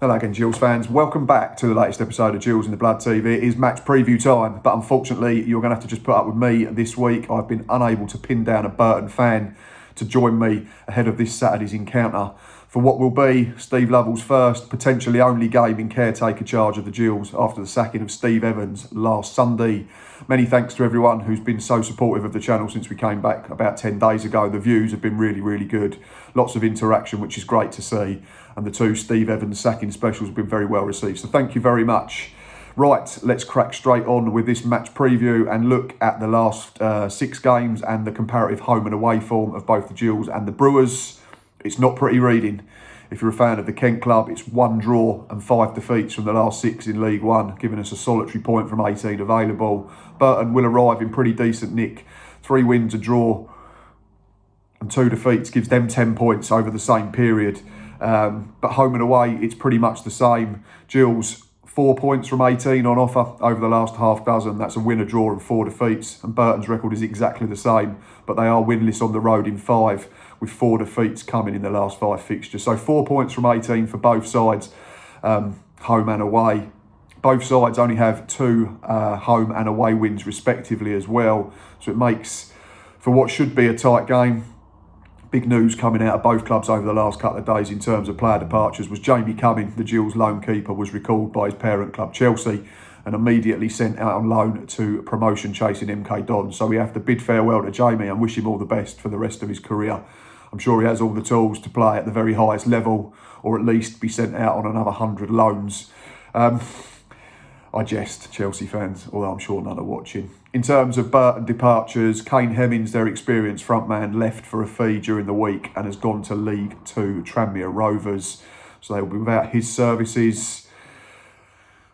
Hello again, Gills fans. Welcome back to the latest episode of Gills in the Blood TV. It is match preview time, but unfortunately, you're going to have to just put up with me this week. I've been unable to pin down a Burton fan to join me ahead of this Saturday's encounter for what will be Steve Lovell's first, potentially only game in caretaker charge of the Gills after the sacking of Steve Evans last Sunday. Many thanks to everyone who's been so supportive of the channel since we came back about 10 days ago. The views have been really, really good. Lots of interaction, which is great to see. And the two Steve Evans sacking specials have been very well received. So thank you very much. Right, let's crack straight on with this match preview and look at the last 6 games and the comparative home and away form of both the Gills and the Brewers. It's not pretty reading. If you're a fan of the Kent club, it's 1 draw and 5 defeats from the last 6 in League One, giving us a solitary point from 18 available. Burton will arrive in pretty decent nick. 3 wins, a draw and 2 defeats gives them 10 points over the same period. But home and away, it's pretty much the same. Gills, 4 points from 18 on offer over the last half dozen. That's a win, a draw and 4 defeats. And Burton's record is exactly the same, but they are winless on the road in 5, with 4 defeats coming in the last 5 fixtures. So 4 points from 18 for both sides, home and away. Both sides only have 2 home and away wins respectively as well. So it makes for what should be a tight game. Big news coming out of both clubs over the last couple of days in terms of player departures was Jamie Cumming, the Gills loan keeper, was recalled by his parent club Chelsea and immediately sent out on loan to promotion chasing MK Dons. So we have to bid farewell to Jamie and wish him all the best for the rest of his career. I'm sure he has all the tools to play at the very highest level, or at least be sent out on another 100 loans. I jest, Chelsea fans, although I'm sure none are watching. In terms of Burton departures, Kane Hemmings, their experienced frontman, left for a fee during the week and has gone to League 2 Tranmere Rovers. So they will be without his services.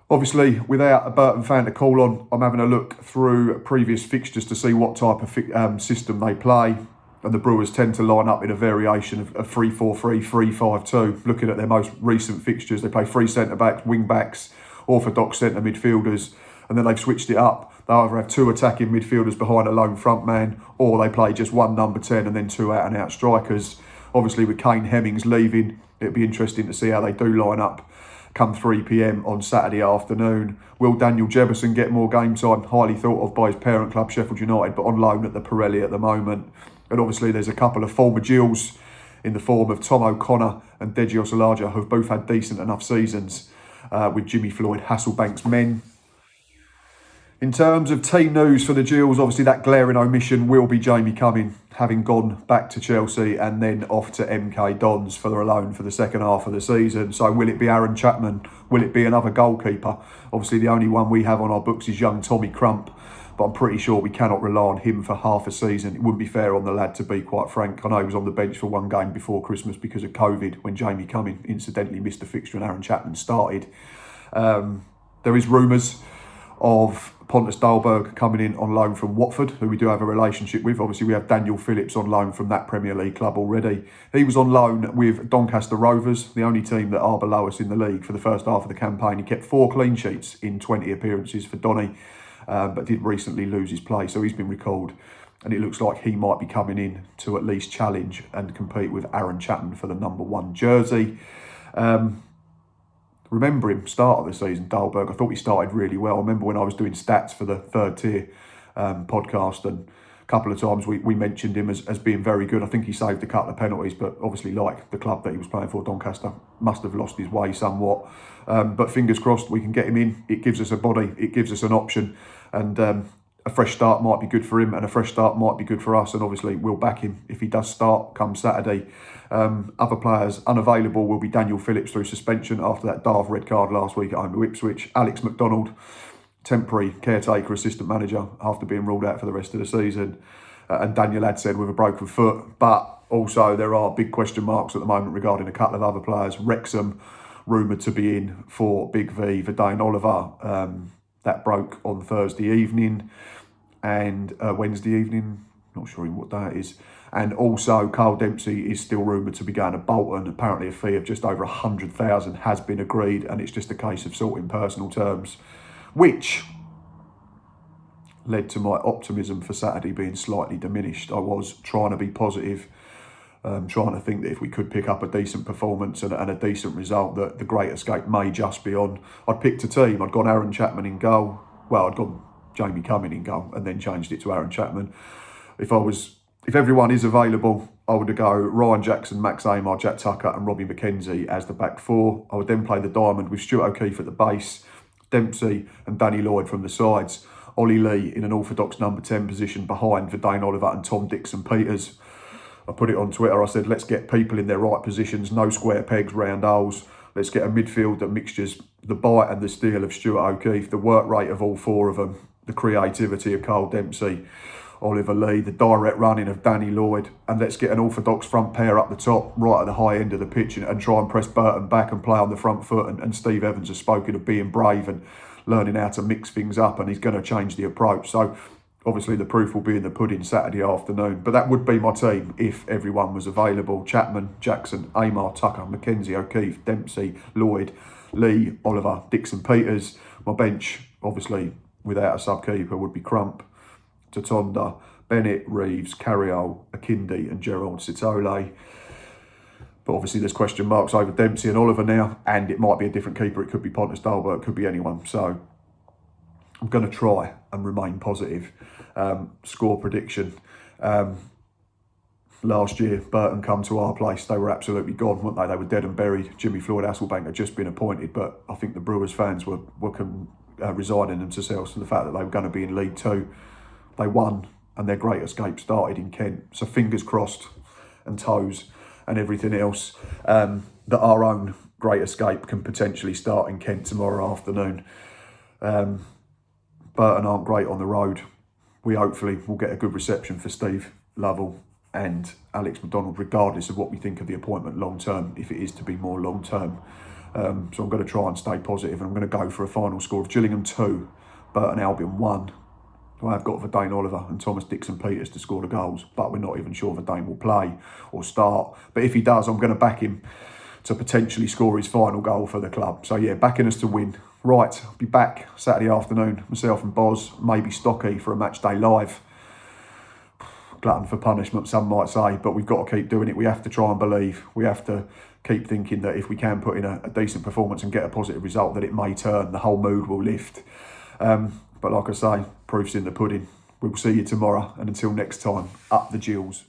Obviously, without a Burton fan to call on, I'm having a look through previous fixtures to see what type of system they play. And the Brewers tend to line up in a variation of 3-4-3, 3-5-2. Looking at their most recent fixtures, they play 3 centre-backs, wing-backs, orthodox centre midfielders, and then they've switched it up. They either have 2 attacking midfielders behind a lone front man, or they play just 1 number 10 and then 2 out-and-out strikers. Obviously, with Kane Hemmings leaving, it'll be interesting to see how they do line up come 3 p.m. on Saturday afternoon. Will Daniel Jefferson get more game time? Highly thought of by his parent club, Sheffield United, but on loan at the Pirelli at the moment. And obviously, there's a couple of former Gills in the form of Tom O'Connor and Deji Osulaja, who've both had decent enough seasons with Jimmy Floyd Hasselbank's men. In terms of team news for the Gills, obviously that glaring omission will be Jamie Cumming, having gone back to Chelsea and then off to MK Dons for a loan for the second half of the season. So will it be Aaron Chapman? Will it be another goalkeeper? Obviously the only one we have on our books is young Tommy Crump, but I'm pretty sure we cannot rely on him for half a season. It wouldn't be fair on the lad, to be quite frank. I know he was on the bench for 1 game before Christmas because of COVID, when Jamie Cumming incidentally missed the fixture and Aaron Chapman started. There is rumours of Pontus Dahlberg coming in on loan from Watford, who we do have a relationship with. Obviously, we have Daniel Phillips on loan from that Premier League club already. He was on loan with Doncaster Rovers, the only team that are below us in the league for the first half of the campaign. He kept 4 clean sheets in 20 appearances for Donny, but did recently lose his place, so he's been recalled. And it looks like he might be coming in to at least challenge and compete with Aaron Chapman for the number 1 jersey. Remember him, start of the season, Dahlberg. I thought he started really well. I remember when I was doing stats for the Third Tier podcast, and a couple of times we mentioned him as being very good. I think he saved a couple of penalties, but obviously, like the club that he was playing for, Doncaster, must have lost his way somewhat. But fingers crossed we can get him in. It gives us a body, it gives us an option, and a fresh start might be good for him, and a fresh start might be good for us. And obviously, we'll back him if he does start come Saturday. Other players unavailable will be Daniel Phillips through suspension after that daft red card last week at home to Ipswich. Alex McDonald, temporary caretaker assistant manager after being ruled out for the rest of the season. And Daniel Adsen with a broken foot. But also there are big question marks at the moment regarding a couple of other players. Wrexham rumoured to be in for Big V, Verdane Oliver. That broke on Thursday evening and Wednesday evening. Not sure even what day it is. And also, Carl Dempsey is still rumoured to be going to Bolton. Apparently, a fee of just over 100,000 has been agreed, and it's just a case of sorting personal terms, which led to my optimism for Saturday being slightly diminished. I was trying to be positive Trying to think that if we could pick up a decent performance and a decent result, that the Great Escape may just be on. I'd picked a team. I'd gone Aaron Chapman in goal. Well, I'd gone Jamie Cumming in goal and then changed it to Aaron Chapman. If everyone is available, I would go Ryan Jackson, Max Amar, Jack Tucker and Robbie McKenzie as the back four. I would then play the diamond with Stuart O'Keefe at the base, Dempsey and Danny Lloyd from the sides, Ollie Lee in an orthodox number 10 position behind for Dane Oliver and Tom Dixon-Peters. I put it on Twitter, I said, let's get people in their right positions, no square pegs, round holes. Let's get a midfield that mixtures the bite and the steel of Stuart O'Keefe, the work rate of all four of them, the creativity of Carl Dempsey, Oliver Lee, the direct running of Danny Lloyd, and let's get an orthodox front pair up the top, right at the high end of the pitch, and try and press Burton back and play on the front foot. And Steve Evans has spoken of being brave and learning how to mix things up, and he's going to change the approach. So obviously the proof will be in the pudding Saturday afternoon, but that would be my team if everyone was available. Chapman, Jackson, Amar, Tucker, McKenzie, O'Keefe, Dempsey, Lloyd, Lee, Oliver, Dixon-Peters. My bench, obviously without a sub-keeper, would be Crump, Tatonda, Bennett, Reeves, Carriol, Akindi and Gerald Sitole. But obviously there's question marks over Dempsey and Oliver now, and it might be a different keeper. It could be Pontus Dahlberg, it could be anyone. So I'm going to try and remain positive. Score prediction. Last year, Burton come to our place. They were absolutely gone, weren't they? They were dead and buried. Jimmy Floyd Hasselbank had just been appointed, but I think the Brewers fans were resigning themselves to the fact that they were going to be in League Two. They won, and their Great Escape started in Kent. So fingers crossed and toes and everything else, that our own Great Escape can potentially start in Kent tomorrow afternoon. Burton aren't great on the road. We hopefully will get a good reception for Steve Lovell and Alex McDonald, regardless of what we think of the appointment long term, if it is to be more long term. So I'm going to try and stay positive, and I'm going to go for a final score of Gillingham 2, Burton Albion 1. I have got Verdane Oliver and Thomas Dixon-Peters to score the goals, but we're not even sure Verdane will play or start. But if he does, I'm going to back him to potentially score his final goal for the club. So yeah, backing us to win. Right, I'll be back Saturday afternoon, myself and Boz, maybe Stocky for a match day live. Glutton for punishment, some might say, but we've got to keep doing it. We have to try and believe. We have to keep thinking that if we can put in a decent performance and get a positive result, that it may turn, the whole mood will lift. But like I say, proof's in the pudding. We'll see you tomorrow, and until next time, up the Gills.